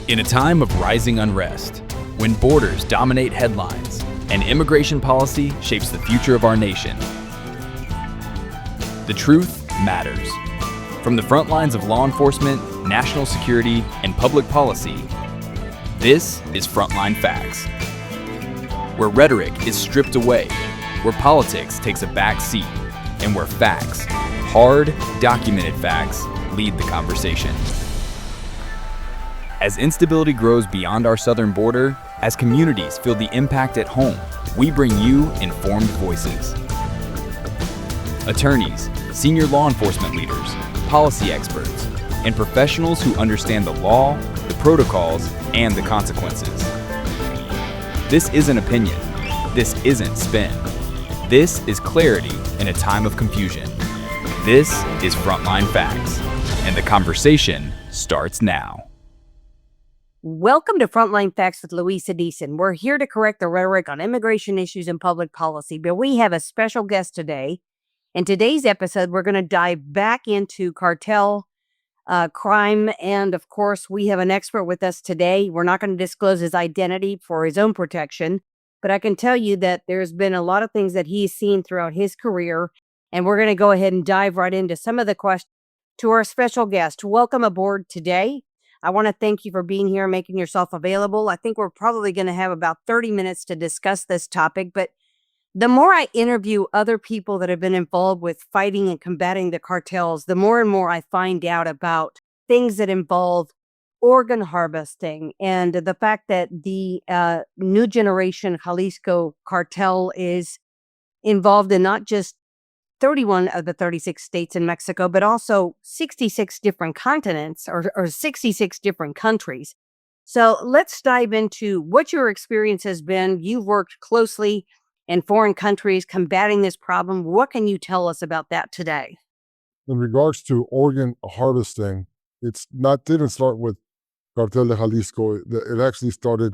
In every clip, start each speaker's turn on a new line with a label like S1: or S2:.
S1: In a time of rising unrest, when borders dominate headlines and immigration policy shapes the future of our nation, the truth matters. From the front lines of law enforcement, national security, and public policy, this is Frontline Facts, where rhetoric is stripped away, where politics takes a back seat, and where facts, hard, documented facts, lead the conversation. As instability grows beyond our southern border, as communities feel the impact at home, we bring you informed voices. Attorneys, senior law enforcement leaders, policy experts, and professionals who understand the law, the protocols, and the consequences. This isn't opinion. This isn't spin. This is clarity in a time of confusion. This is Frontline Facts, and the conversation starts now.
S2: Welcome to Frontline Facts with Louisa Deason. We're here to correct the rhetoric on immigration issues and public policy, but we have a special guest today. In today's episode, we're going to dive back into cartel crime, and of course, we have an expert with us today. We're not going to disclose his identity for his own protection, but I can tell you that there's been a lot of things that he's seen throughout his career, and we're going to go ahead and dive right into some of the questions to our special guest. Welcome aboard today. I want to thank you for being here and making yourself available. I think we're probably going to have about 30 minutes to discuss this topic, but the more I interview other people that have been involved with fighting and combating the cartels, the more and more I find out about things that involve organ harvesting and the fact that the new generation Jalisco cartel is involved in not just 31 of the 36 states in Mexico, but also 66 different continents or 66 different countries. So let's dive into what your experience has been. You've worked closely in foreign countries combating this problem. What can you tell us about that today?
S3: In regards to organ harvesting, didn't start with Cartel de Jalisco. It actually started,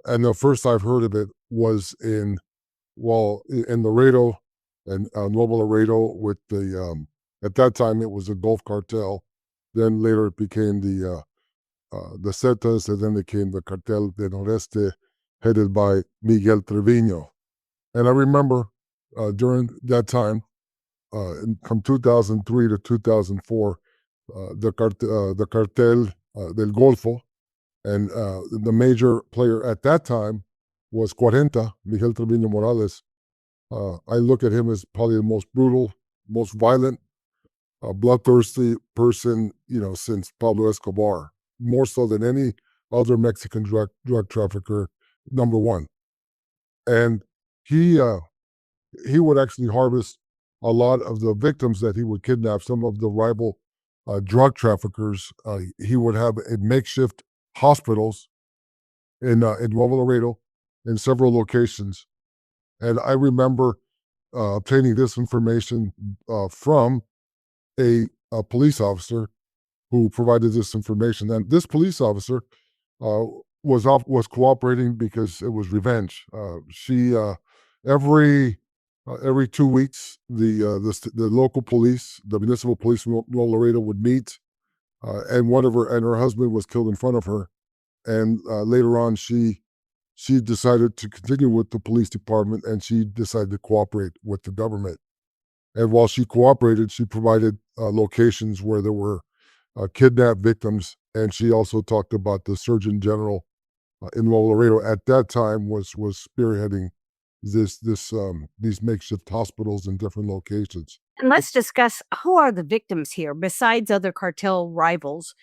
S3: and the first I've heard of it was in Laredo and Nuevo Laredo with at that time it was a Gulf cartel. Then later it became the Zetas, and then it became the Cartel de Noreste, headed by Miguel Trevino. And I remember during that time, from 2003 to 2004, the Cartel del Golfo, and the major player at that time was Miguel Trevino Morales. I look at him as probably the most brutal, most violent, bloodthirsty person, since Pablo Escobar, more so than any other Mexican drug trafficker, number one. And he would actually harvest a lot of the victims that he would kidnap. Some of the rival drug traffickers, he would have a makeshift hospitals in Nuevo Laredo in several locations. And I remember obtaining this information from a police officer who provided this information. And this police officer was cooperating because it was revenge. She every 2 weeks, the local police, the municipal police in Nuevo Laredo would meet, and her husband was killed in front of her. And later on, she decided to continue with the police department, and she decided to cooperate with the government. And while she cooperated, she provided locations where there were kidnapped victims, and she also talked about the Surgeon General in Nuevo Laredo at that time was spearheading these makeshift hospitals in different locations.
S2: And let's discuss who are the victims here besides other cartel rivals.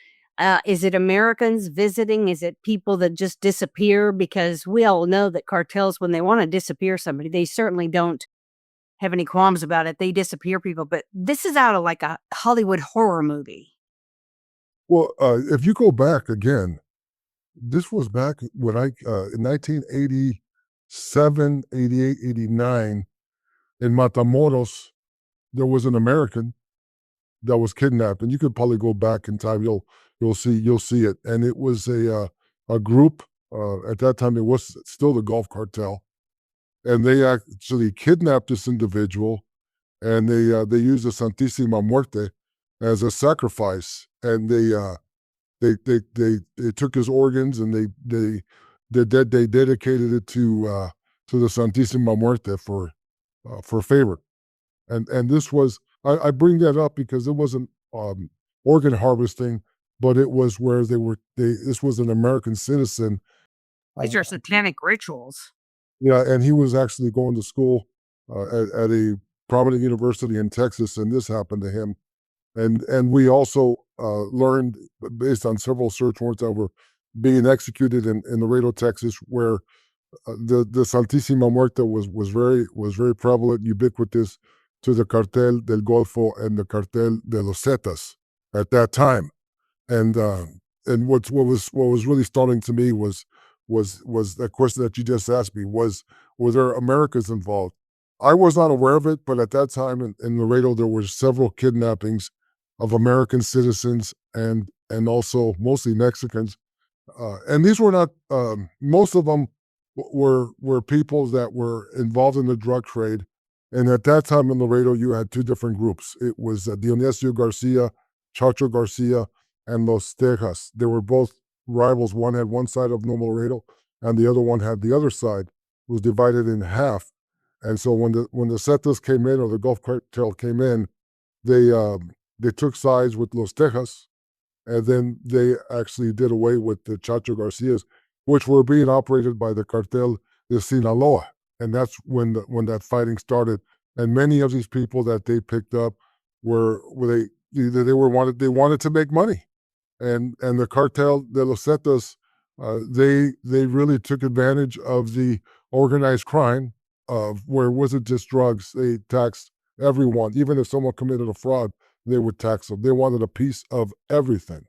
S2: Is it Americans visiting? Is it people that just disappear? Because we all know that cartels, when they want to disappear somebody, they certainly don't have any qualms about it. They disappear people. But this is out of like a Hollywood horror movie.
S3: Well, if you go back again, this was back when in 1987, 88, 89, in Matamoros, there was an American that was kidnapped. And you could probably go back in time. You'll see it. And it was a group, at that time it was still the Gulf Cartel. And they actually kidnapped this individual, and they used the Santísima Muerte as a sacrifice. And They took his organs and they dedicated it to the Santísima Muerte for favor. And this was, I bring that up because it wasn't organ harvesting, but it was where this was an American citizen.
S2: These are satanic rituals.
S3: Yeah, and he was actually going to school at a prominent university in Texas, and this happened to him. And we also learned, based on several search warrants that were being executed in Laredo, Texas, where the Santísima Muerte was very prevalent, ubiquitous to the Cartel del Golfo and the Cartel de los Zetas at that time. And what was really stunning to me was the question that you just asked me, were there Americans involved? I was not aware of it, but at that time in Laredo there were several kidnappings of American citizens and also mostly Mexicans, and these were not most of them were people that were involved in the drug trade. And at that time in Laredo, you had two different groups. It was Dionisio Garcia, Chacho Garcia, and Los Tejas. They were both rivals. One had one side of Normal Laredo, and the other one had the other side. It was divided in half. And so when the Zetas came in, or the Gulf Cartel came in, they took sides with Los Tejas, and then they actually did away with the Chacho Garcias, which were being operated by the Cartel de Sinaloa. And that's when that fighting started. And many of these people that they picked up were they wanted to make money, and the Cartel de los Zetas, they really took advantage of the organized crime of where it wasn't just drugs. They taxed everyone, even if someone committed a fraud, they would tax them. They wanted a piece of everything.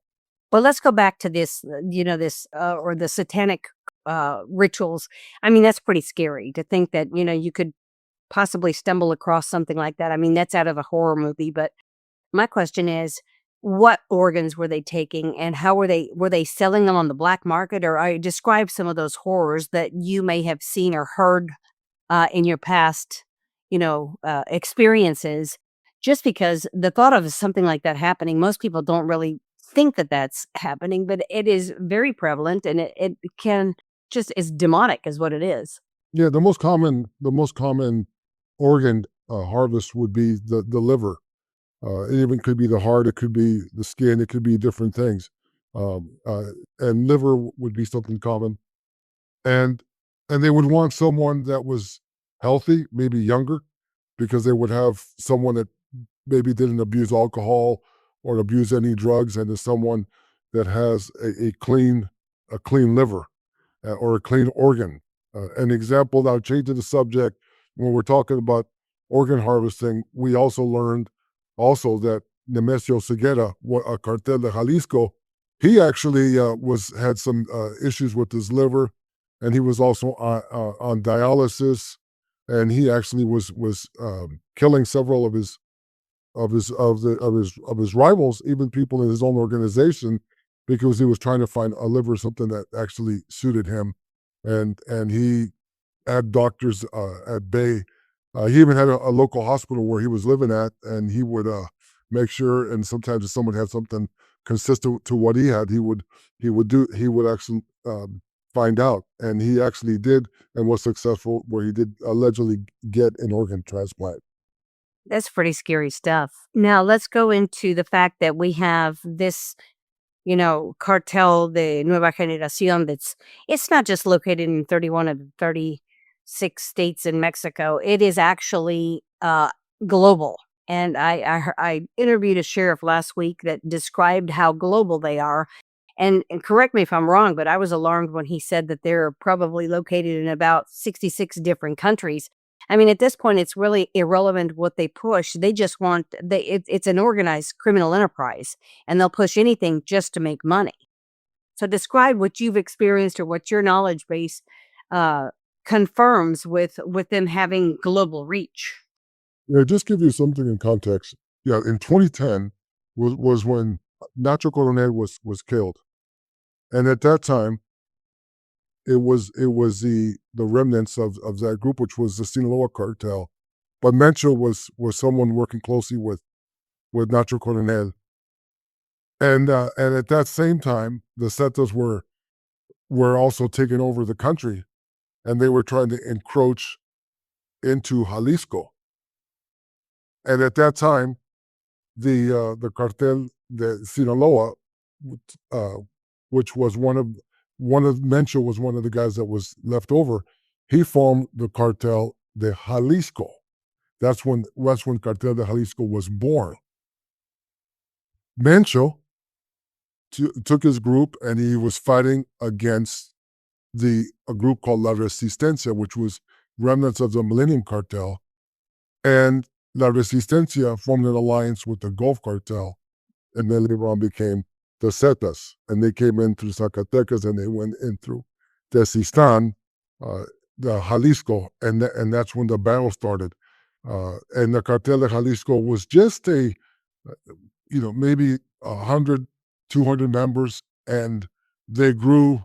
S2: Well, let's go back to this, or the satanic rituals. I mean, that's pretty scary to think that, you could possibly stumble across something like that. I mean, that's out of a horror movie. But my question is, what organs were they taking, and how were they selling them on the black market? Or I describe some of those horrors that you may have seen or heard in your past, experiences. Just because the thought of something like that happening, most people don't really think that that's happening, but it is very prevalent, and it can just is demonic, is what it is.
S3: Yeah, the most common organ harvest would be the liver. It even could be the heart, it could be the skin, it could be different things. Um, uh, and liver would be something common. And they would want someone that was healthy, maybe younger, because they would have someone that maybe didn't abuse alcohol or abuse any drugs, and is someone that has a clean liver or a clean organ. An example, now changing the subject, when we're talking about organ harvesting, we also learned that Nemesio Ceguera, a Cartel de Jalisco, he actually had some issues with his liver, and he was also on dialysis, and he actually was killing several of his rivals, even people in his own organization, because he was trying to find a liver, something that actually suited him, and he had doctors at bay. He even had a local hospital where he was living at, and he would make sure. And sometimes if someone had something consistent to what he had, he would actually find out, and he actually did, and was successful, where he did allegedly get an organ transplant.
S2: That's pretty scary stuff. Now let's go into the fact that we have this, cartel de Nueva Generación. It's not just located in 31 of the 36 states in Mexico. It is actually global. And I interviewed a sheriff last week that described how global they are. And correct me if I'm wrong, but I was alarmed when he said that they're probably located in about 66 different countries. I mean, at this point, it's really irrelevant what they push. They just want it's an organized criminal enterprise, and they'll push anything just to make money. So, describe what you've experienced or what your knowledge base confirms with them having global reach.
S3: Yeah, just give you something in context. Yeah, in 2010 was when Nacho Coronel was killed, and at that time, it was the remnants of that group, which was the Sinaloa cartel. But Mencho was someone working closely with Nacho Coronel, And at that same time, the Zetas were also taking over the country, and they were trying to encroach into Jalisco. And at that time, the cartel de Sinaloa, uh, which was one of Mencho was one of the guys that was left over. He formed the cartel de Jalisco. That's when Cartel de Jalisco was born. Mencho took his group and he was fighting against a group called La Resistencia, which was remnants of the Millennium Cartel. And La Resistencia formed an alliance with the Gulf Cartel, and then later on became the Zetas. And they came in through Zacatecas and they went in through Tezistan, the Jalisco, and that's when the battle started. And the Cartel de Jalisco was just maybe 100, 200 members, and they grew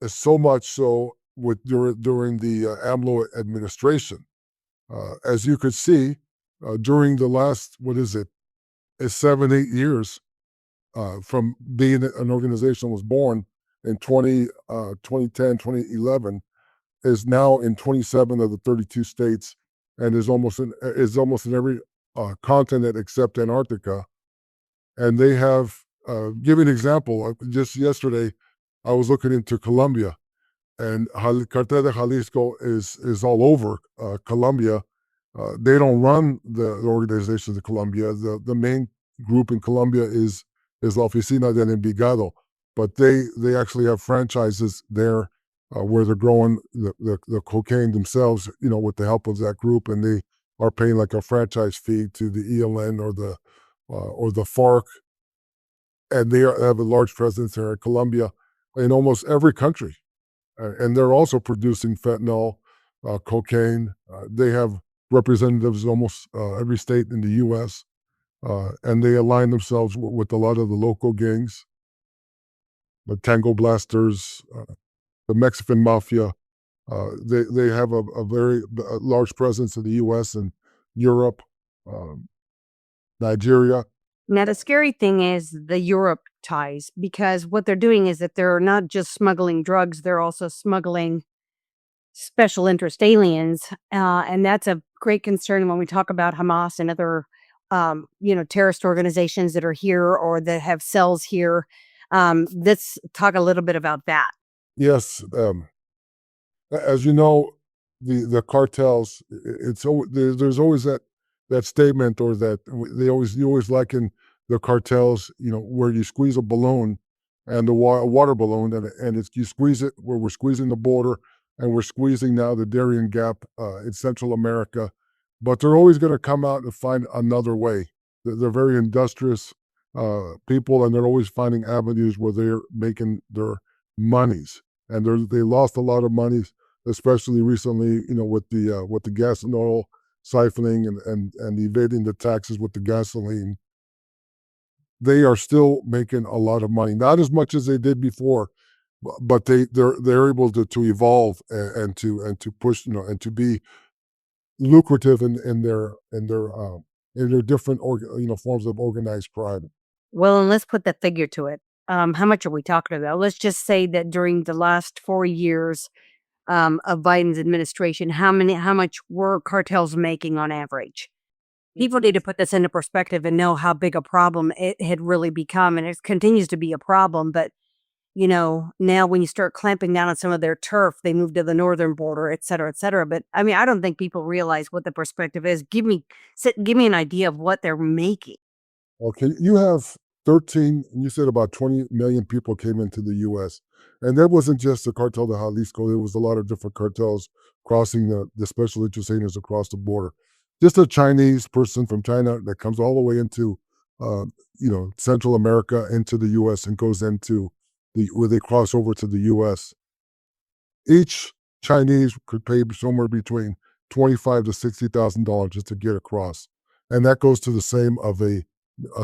S3: so much so during the AMLO administration. As you could see, during the last, 7, 8 years from being an organization was born in 2010, 2011, is now in 27 of the 32 states and is almost in every continent except Antarctica. And they have, give you an example, just yesterday, I was looking into Colombia, and Cartel de Jalisco is all over Colombia. They don't run the organizations in Colombia. The main group in Colombia is La Oficina del Envigado, but they actually have franchises there where they're growing the cocaine themselves, with the help of that group, and they are paying like a franchise fee to the ELN or the FARC, and they have a large presence there in Colombia, in almost every country, and they're also producing fentanyl, cocaine. They have representatives in almost every state in the U.S., and they align themselves with a lot of the local gangs, the Tango Blasters, the Mexican Mafia. They have a very large presence in the U.S. and Europe, Nigeria.
S2: Now, the scary thing is the Europe ties, because what they're doing is that they're not just smuggling drugs, they're also smuggling special interest aliens. And that's a great concern when we talk about Hamas and other, terrorist organizations that are here or that have cells here. Let's talk a little bit about that.
S3: Yes. As you know, the cartels, there's always that statement, or that you always liken the cartels, where you squeeze a balloon and a water balloon, and you squeeze it where we're squeezing the border, and we're squeezing now the Darien Gap in Central America, but they're always going to come out and find another way. They're very industrious people, and they're always finding avenues where they're making their monies, and they lost a lot of money, especially recently, with the gas and oil siphoning and evading the taxes with the gasoline. They are still making a lot of money, not as much as they did before, but they're able to evolve and to push, and to be lucrative in their different forms of organized crime.
S2: Well, and let's put that figure to it. How much are we talking about? Let's just say that during the last 4 years of Biden's administration, how much were cartels making on average? People need to put this into perspective and know how big a problem it had really become, and it continues to be a problem. But now when you start clamping down on some of their turf, they move to the northern border, et cetera, et cetera. But I mean, I don't think people realize what the perspective is. Give me an idea of what they're making.
S3: Okay, you have 13, and you said about 20 million people came into the U.S. And that wasn't just the Cartel de Jalisco. There was a lot of different cartels crossing the special interest areas across the border. Just a Chinese person from China that comes all the way into, Central America, into the U.S. and goes into where they cross over to the U.S. Each Chinese could pay somewhere between $25,000 to $60,000 just to get across, and that goes to the same of a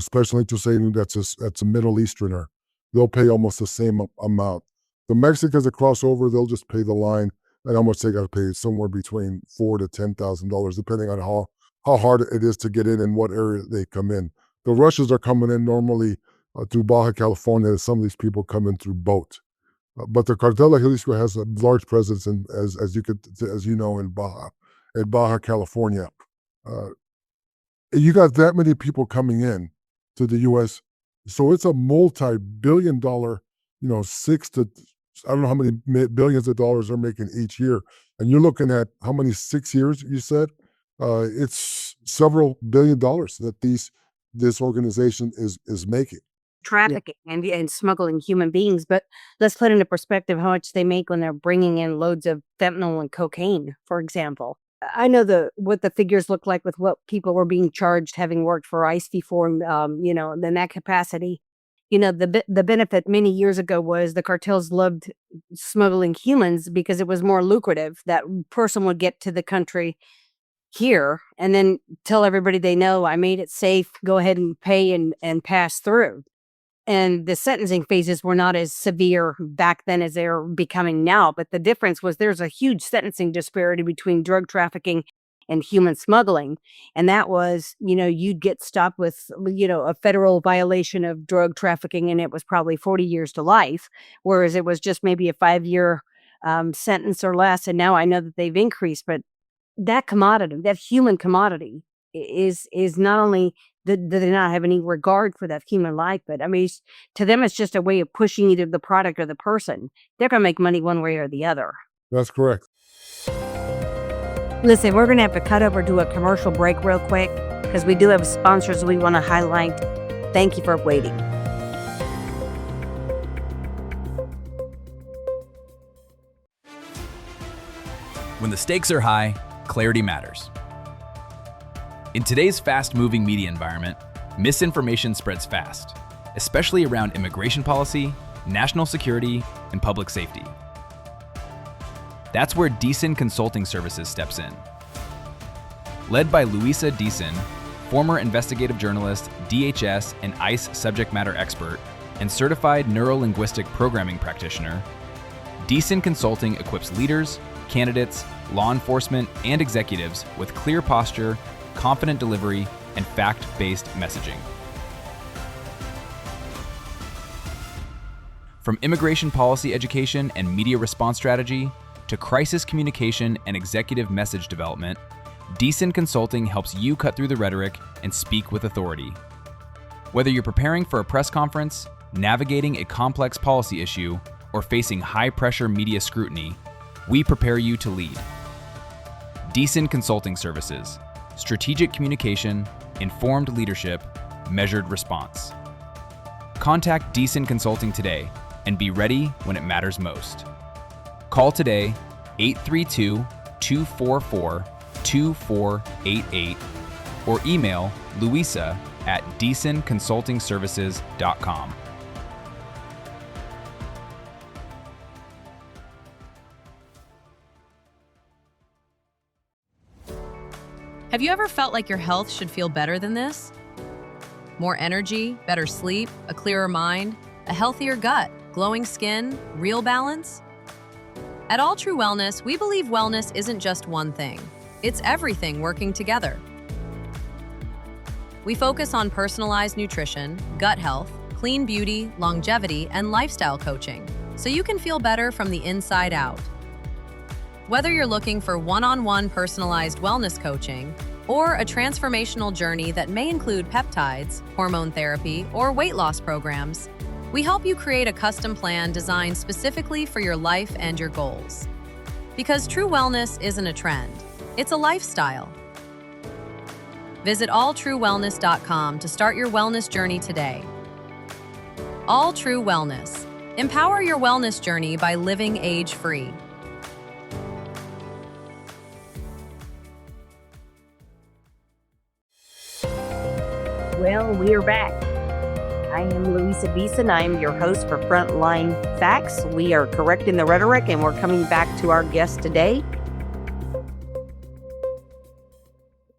S3: special interest agent that's a Middle Easterner. They'll pay almost the same amount. The Mexicans that cross over, they'll just pay the line, and how much they got to pay, somewhere between $4,000 to $10,000, depending on how hard it is to get in and what area they come in. The Russians are coming in normally through Baja California. Some of these people come in through boat. But the Cartel de Jalisco has a large presence in, as you know, in Baja California. You got that many people coming in to the U.S., so it's a multi-billion-dollar, I don't know how many billions of dollars they're making each year, and you're looking at how many 6 years you said. It's several $billion that this organization is making.
S2: Trafficking and smuggling human beings. But let's put into perspective how much they make when they're bringing in loads of fentanyl and cocaine, for example. I know what the figures look like with what people were being charged having worked for ICE before, in that capacity. The benefit many years ago was the cartels loved smuggling humans because it was more lucrative. That person would get to the country here and then tell everybody they know, I made it safe, go ahead and pay and pass through. And the sentencing phases were not as severe back then as they're becoming now. But the difference was there's a huge sentencing disparity between drug trafficking and human smuggling. And that was, you'd get stopped with, a federal violation of drug trafficking, and it was probably 40 years to life, whereas it was just maybe a 5-year sentence or less. And now I know that they've increased, but that commodity, that human commodity is not only do they not have any regard for that human life, but I mean, to them, it's just a way of pushing either the product or the person. They're going to make money one way or the other.
S3: That's correct.
S2: Listen, we're going to have to cut over to a commercial break real quick because we do have sponsors we want to highlight. Thank you for waiting.
S1: When the stakes are high, clarity matters. In today's fast-moving media environment, misinformation spreads fast, especially around immigration policy, national security, and public safety. That's where Deason Consulting Services steps in. Led by Luisa Deason, former investigative journalist, DHS and ICE subject matter expert, and certified neuro-linguistic programming practitioner, Deason Consulting equips leaders, candidates, law enforcement, and executives with clear posture, confident delivery, and fact-based messaging. From immigration policy education and media response strategy to crisis communication and executive message development, Deason Consulting helps you cut through the rhetoric and speak with authority. Whether you're preparing for a press conference, navigating a complex policy issue, or facing high-pressure media scrutiny, we prepare you to lead. Deason Consulting Services. Strategic communication, informed leadership, measured response. Contact Deason Consulting today and be ready when it matters most. Call today 832-244-2488 or email Luisa@DeasonConsultingServices.com.
S4: Have you ever felt like your health should feel better than this? More energy, better sleep, a clearer mind, a healthier gut, glowing skin, real balance? At All True Wellness, we believe wellness isn't just one thing. It's everything working together. We focus on personalized nutrition, gut health, clean beauty, longevity, and lifestyle coaching, so you can feel better from the inside out. Whether you're looking for one-on-one personalized wellness coaching or a transformational journey that may include peptides, hormone therapy, or weight loss programs, we help you create a custom plan designed specifically for your life and your goals. Because true wellness isn't a trend, it's a lifestyle. Visit alltruewellness.com to start your wellness journey today. All True Wellness. Empower your wellness journey by living age-free.
S2: Well, we are back. I am Luisa Deason. I am your host for Frontline Facts. We are correcting the rhetoric, and we're coming back to our guest today.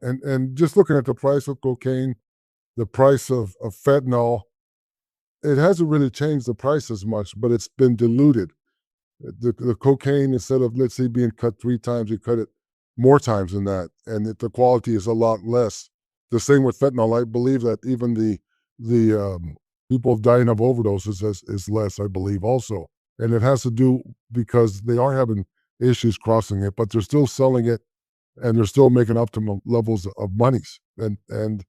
S3: And just looking at the price of cocaine, the price of fentanyl, it hasn't really changed the price as much, but it's been diluted. The cocaine, instead of, let's say, being cut 3 times, you cut it more times than that, and the quality is a lot less. The same with fentanyl. I believe that even the people dying of overdoses is less, I believe, also. And it has to do because they are having issues crossing it, but they're still selling it and they're still making optimal levels of monies. And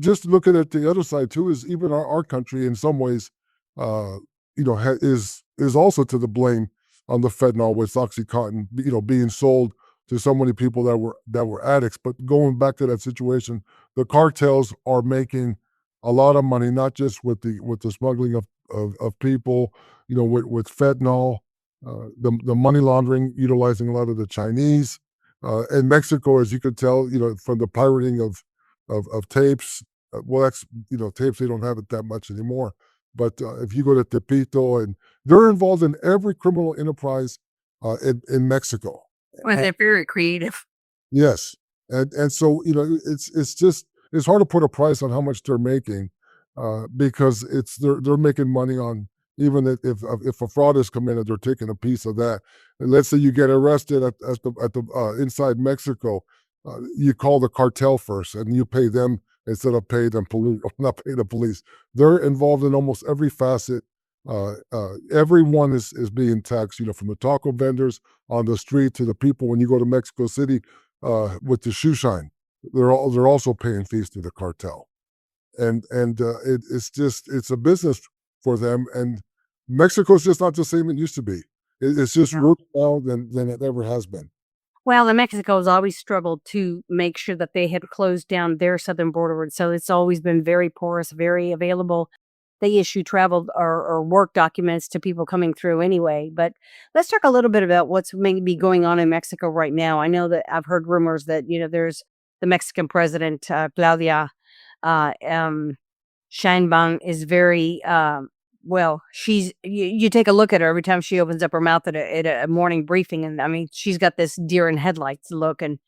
S3: just looking at the other side too is even our country in some ways, uh, is also to the blame on the fentanyl with OxyContin, being sold to so many people that were addicts. But going back to that situation, the cartels are making a lot of money, not just with the smuggling of people, with fentanyl, the money laundering, utilizing a lot of the Chinese. In Mexico, as you could tell, from the pirating of tapes. Well, that's tapes. They don't have it that much anymore. But if you go to Tepito, and they're involved in every criminal enterprise in Mexico.
S2: Well, they're very creative.
S3: Yes, and so it's hard to put a price on how much they're making because they're making money on even if a fraud is committed, they're taking a piece of that. And let's say you get arrested at the inside Mexico, you call the cartel first, and you pay them instead of pay them police, not pay the police. They're involved in almost every facet. Everyone is being taxed. From the taco vendors on the street to the people when you go to Mexico City with the shoe shine. They're also paying fees to the cartel, and it's a business for them. And Mexico's just not the same it used to be. It's just worse now than it ever has been.
S2: Well, and Mexico has always struggled to make sure that they had closed down their southern border, and so it's always been very porous, very available. They issue travel or work documents to people coming through anyway. But let's talk a little bit about what's maybe going on in Mexico right now. I know that I've heard rumors that there's the Mexican president Claudia Sheinbaum is very well. You take a look at her every time she opens up her mouth at a morning briefing, and I mean she's got this deer in headlights look, and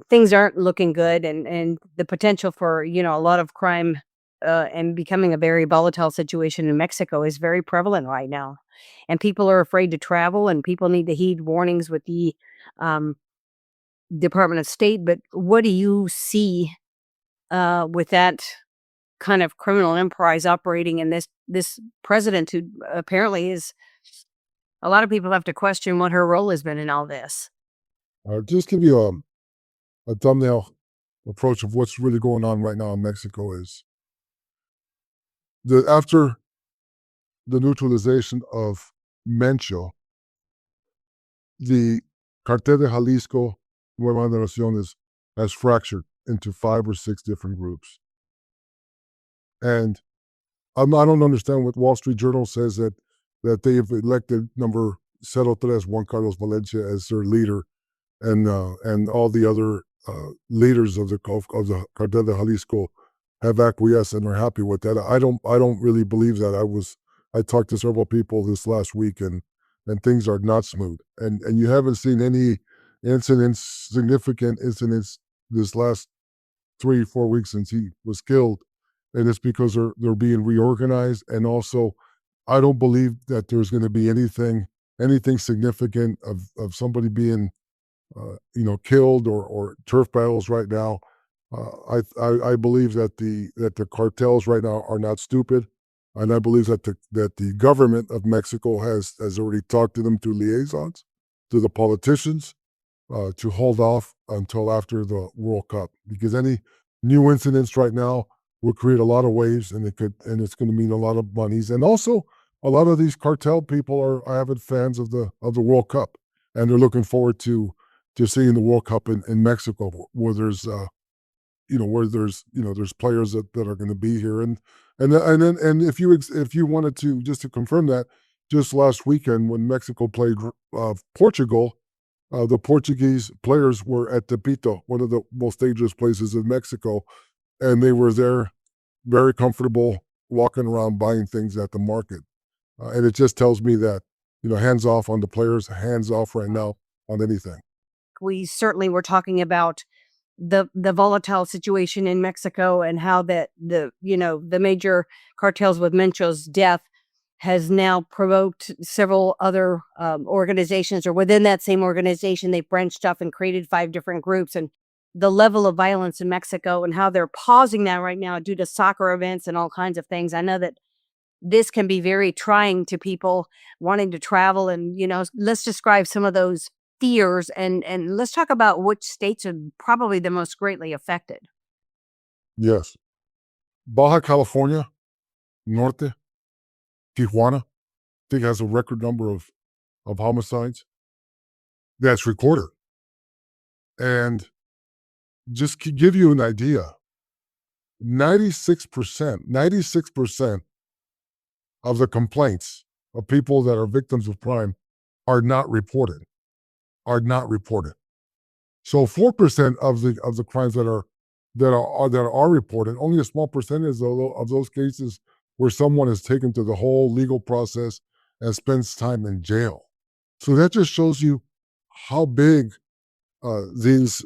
S2: things aren't looking good, and the potential for a lot of crime and becoming a very volatile situation in Mexico is very prevalent right now, and people are afraid to travel, and people need to heed warnings with the um, Department of State. But what do you see with that kind of criminal enterprise operating in this president who apparently is, a lot of people have to question what her role has been in all this.
S3: Just give you a thumbnail approach of what's really going on right now in Mexico is after the neutralization of Mencho, the Cartel de Jalisco Nueva Generaciones has fractured into 5 or 6 different groups. And I don't understand what Wall Street Journal says that they've elected number Cero Tres Juan Carlos Valencia as their leader, and all the other leaders of the Cartel de Jalisco have acquiesced and are happy with that. I don't really believe that. I talked to several people this last week, and things are not smooth. And you haven't seen any significant incidents this last 3-4 weeks since he was killed. And it's because they're being reorganized. And also, I don't believe that there's going to be anything significant of somebody being killed or turf battles right now. I believe that the cartels right now are not stupid, and I believe that the government of Mexico has already talked to them through liaisons, to the politicians, to hold off until after the World Cup, because any new incidents right now will create a lot of waves, and it's going to mean a lot of monies, and also a lot of these cartel people are avid fans of the World Cup, and they're looking forward to seeing the World Cup in Mexico, where there's there's players that are going to be here, and if you wanted to just to confirm that, just last weekend when Mexico played Portugal, the Portuguese players were at Tepito, one of the most dangerous places in Mexico, and they were there, very comfortable, walking around buying things at the market, and it just tells me that hands off on the players, hands off right now on anything.
S2: We certainly were talking about the volatile situation in Mexico, and how that the major cartels with Mencho's death has now provoked several other organizations, or within that same organization, they branched off and created 5 different groups. And the level of violence in Mexico and how they're pausing that right now due to soccer events and all kinds of things. I know that this can be very trying to people wanting to travel, and let's describe some of those fears, and let's talk about which states are probably the most greatly affected.
S3: Yes. Baja California, Norte, Tijuana, I think has a record number of homicides that's recorded. And just to give you an idea, 96% of the complaints of people that are victims of crime are not reported. So 4% of the crimes that are reported, only a small percentage of those cases where someone is taken to the whole legal process and spends time in jail. So that just shows you how big these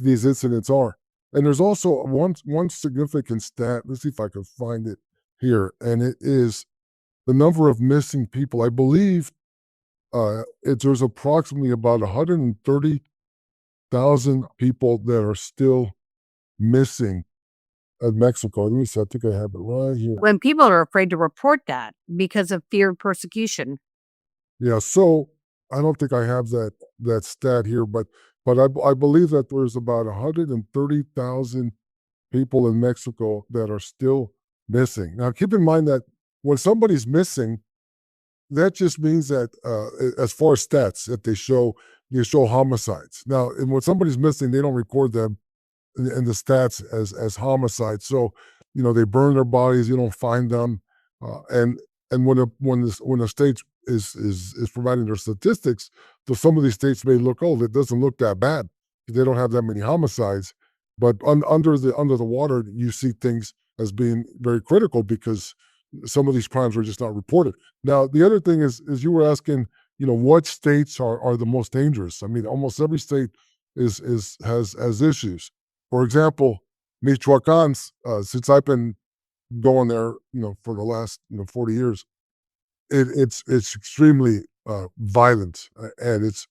S3: incidents are. And there's also one significant stat. Let's see if I can find it here, and it is the number of missing people. I believe there's approximately about 130,000 people that are still missing in Mexico. Let me see. I think I have it right here.
S2: When people are afraid to report that because of fear of persecution.
S3: Yeah. So I don't think I have that stat here, but I believe that there's about 130,000 people in Mexico that are still missing. Now, keep in mind that when somebody's missing, that just means that as far as stats, that they show homicides. Now, when somebody's missing, they don't record them in the stats as homicides. So, they burn their bodies, you don't find them, and when a state is providing their statistics, so some of these states may look, oh, it doesn't look that bad. They don't have that many homicides, but under the water, you see things as being very critical because some of these crimes are just not reported. Now, the other thing is you were asking, what states are the most dangerous? I mean, almost every state has issues. For example, Michoacan, since I've been going there, for the last 40 years, it's extremely violent, and it's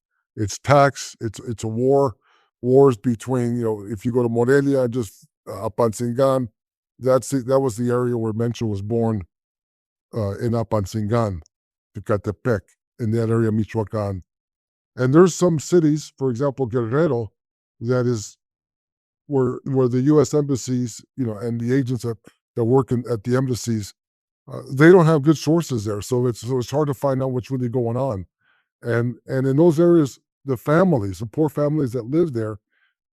S3: tax. It's a wars between, if you go to Morelia, just Apansingan, that was the area where Mencho was born, in Apansingan, Tecatepec, in that area, Michoacan. And there's some cities, for example, Guerrero, that is where the U.S. embassies, and the agents that work at the embassies, they don't have good sources there, so it's hard to find out what's really going on. And in those areas, the poor families that live there,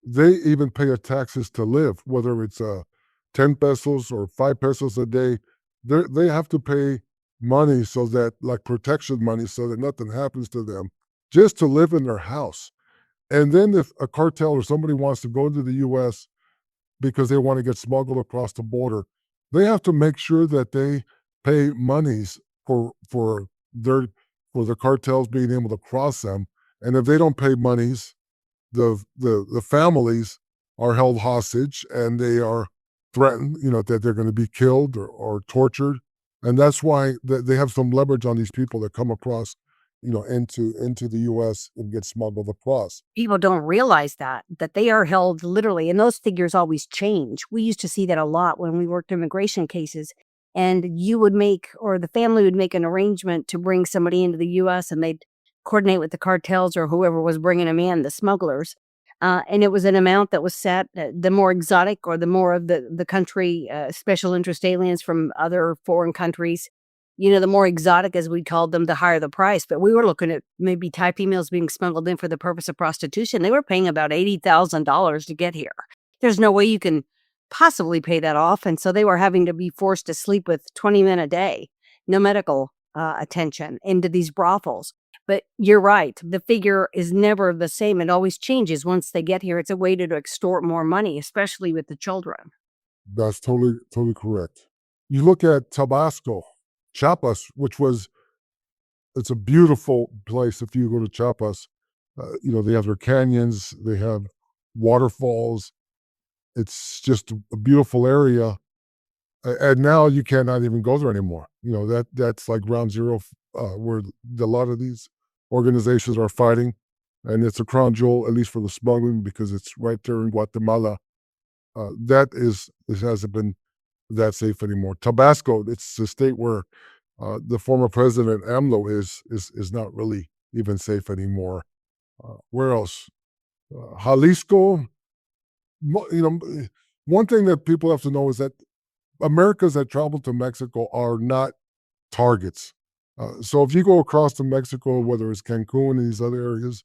S3: they even pay taxes to live, whether it's 10 pesos or 5 pesos a day. They have to pay money, so that, like protection money, so that nothing happens to them, just to live in their house. And then if a cartel or somebody wants to go to the U.S. because they want to get smuggled across the border, they have to make sure that they pay monies for the cartels being able to cross them. And if they don't pay monies, the families are held hostage, and they are threatened, that they're going to be killed or tortured. And that's why they have some leverage on these people that come across, into the U.S. and get smuggled across.
S2: People don't realize that they are held literally, and those figures always change. We used to see that a lot when we worked immigration cases, and the family would make an arrangement to bring somebody into the U.S., and they'd coordinate with the cartels or whoever was bringing them in, the smugglers. And it was an amount that was set. The more exotic, or the more of the country, special interest aliens from other foreign countries, the more exotic, as we called them, the higher the price. But we were looking at maybe Thai females being smuggled in for the purpose of prostitution. They were paying about $80,000 to get here. There's no way you can possibly pay that off. And so they were having to be forced to sleep with 20 men a day, no medical attention, into these brothels. But you're right. The figure is never the same. It always changes once they get here. It's a way to extort more money, especially with the children.
S3: That's totally correct. You look at Tabasco, Chiapas, it's a beautiful place. If you go to Chiapas, they have their canyons, they have waterfalls. It's just a beautiful area. And now you cannot even go there anymore. That's like ground zero, where a lot of these organizations are fighting. and it's a crown jewel, at least for the smuggling, because it's right there in Guatemala. It hasn't been that safe anymore. Tabasco, it's the state where the former president AMLO is not really even safe anymore. Where else? Jalisco. One thing that people have to know is that Americans that travel to Mexico are not targets. So if you go across to Mexico, whether it's Cancun and these other areas,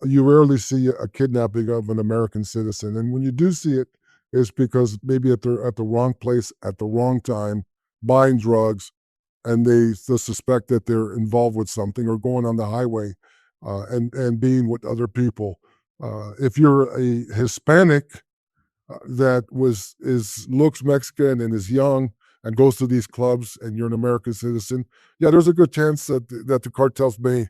S3: you rarely see a kidnapping of an American citizen. And when you do see it, it's because maybe they're at the wrong place at the wrong time, buying drugs, and they suspect that they're involved with something or going on the highway and being with other people. If you're a Hispanic that looks Mexican and is young and goes to these clubs, and you're an American citizen, yeah, there's a good chance that the cartels may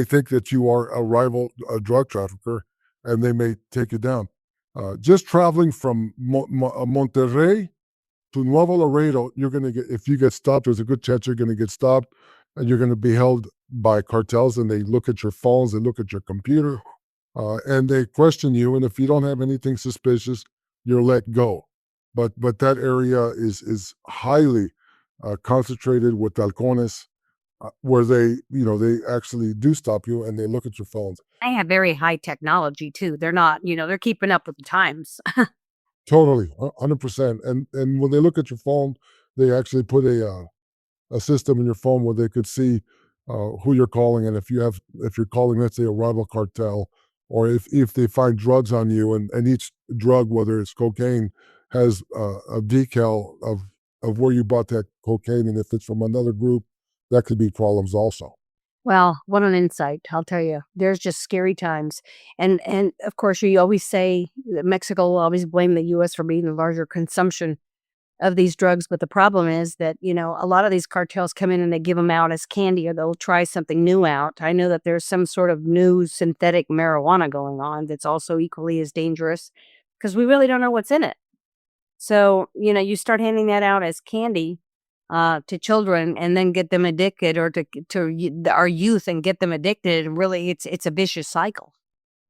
S3: think that you are a rival drug trafficker, and they may take you down. Just traveling from Monterrey to Nuevo Laredo, you're going to get, if you get stopped, there's a good chance you're going to get stopped, and you're going to be held by cartels, and they look at your phones, they look at your computer, and they question you. And if you don't have anything suspicious, you're let go. But that area is highly concentrated with halcones, where they actually do stop you and they look at your phones.
S2: They have very high technology too. They're not, they're keeping up with the times.
S3: Totally, 100%. And when they look at your phone, they actually put a system in your phone where they could see who you're calling, and if you're calling, let's say, a rival cartel, or if they find drugs on you, and each drug, whether it's cocaine, has a decal of where you bought that cocaine, and if it's from another group, that could be problems also.
S2: Well, what an insight, I'll tell you. There's just scary times. And of course, you always say that Mexico will always blame the U.S. for being the larger consumption of these drugs. But the problem is that, a lot of these cartels come in and they give them out as candy, or they'll try something new out. I know that there's some sort of new synthetic marijuana going on that's also equally as dangerous, because we really don't know what's in it. So, you start handing that out as candy to children, and then get them addicted, or to our youth, and get them addicted. And really, it's a vicious cycle.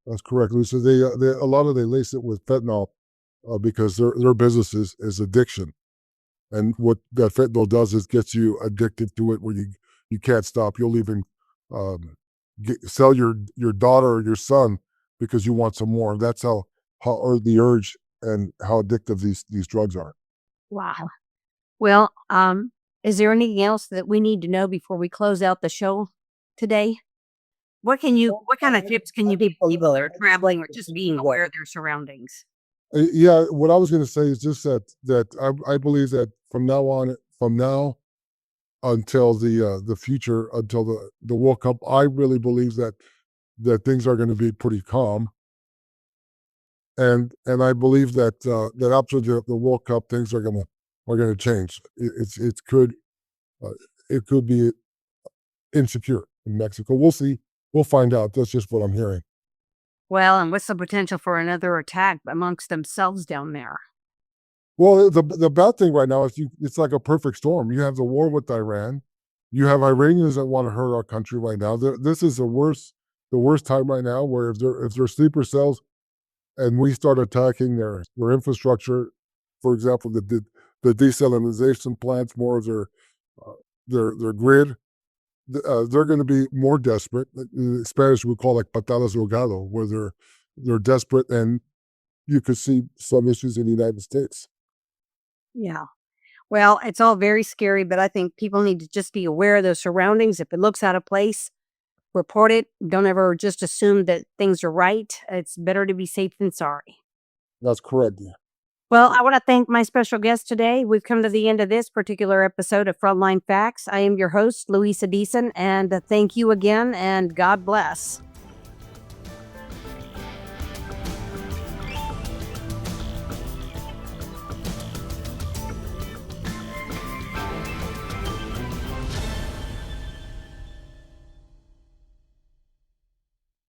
S3: That's correct, Lisa. They lace it with fentanyl because their business is addiction, and what that fentanyl does is gets you addicted to it where you can't stop. You'll even sell your daughter or your son because you want some more. That's how or the urge and how addictive these drugs are.
S2: Wow. Well, is there anything else that we need to know before we close out the show today? What kind of tips can you give people that are traveling or just being aware of their surroundings?
S3: Yeah, what I was going to say is just that I believe that from now until the future, until the World Cup, I really believe that things are going to be pretty calm. And I believe that after the World Cup, things are going to change. It could be insecure in Mexico. We'll see. We'll find out. That's just what I'm hearing.
S2: Well, and what's the potential for another attack amongst themselves down there?
S3: Well, the bad thing right now is it's like a perfect storm. You have the war with Iran. You have Iranians that want to hurt our country right now. This is the worst time right now, where if they're sleeper cells and we start attacking their infrastructure, for example, the desalinization plants, more of their grid, they're going to be more desperate. In Spanish, we call it patadas ahogado, where they're desperate, and you could see some issues in the United States.
S2: Yeah. Well, it's all very scary, but I think people need to just be aware of their surroundings. If it looks out of place, report it. Don't ever just assume that things are right. It's better to be safe than sorry.
S3: That's correct. Yeah.
S2: Well, I want to thank my special guest today. We've come to the end of this particular episode of Frontline Facts. I am your host, Luisa Deason, and thank you again, and God bless.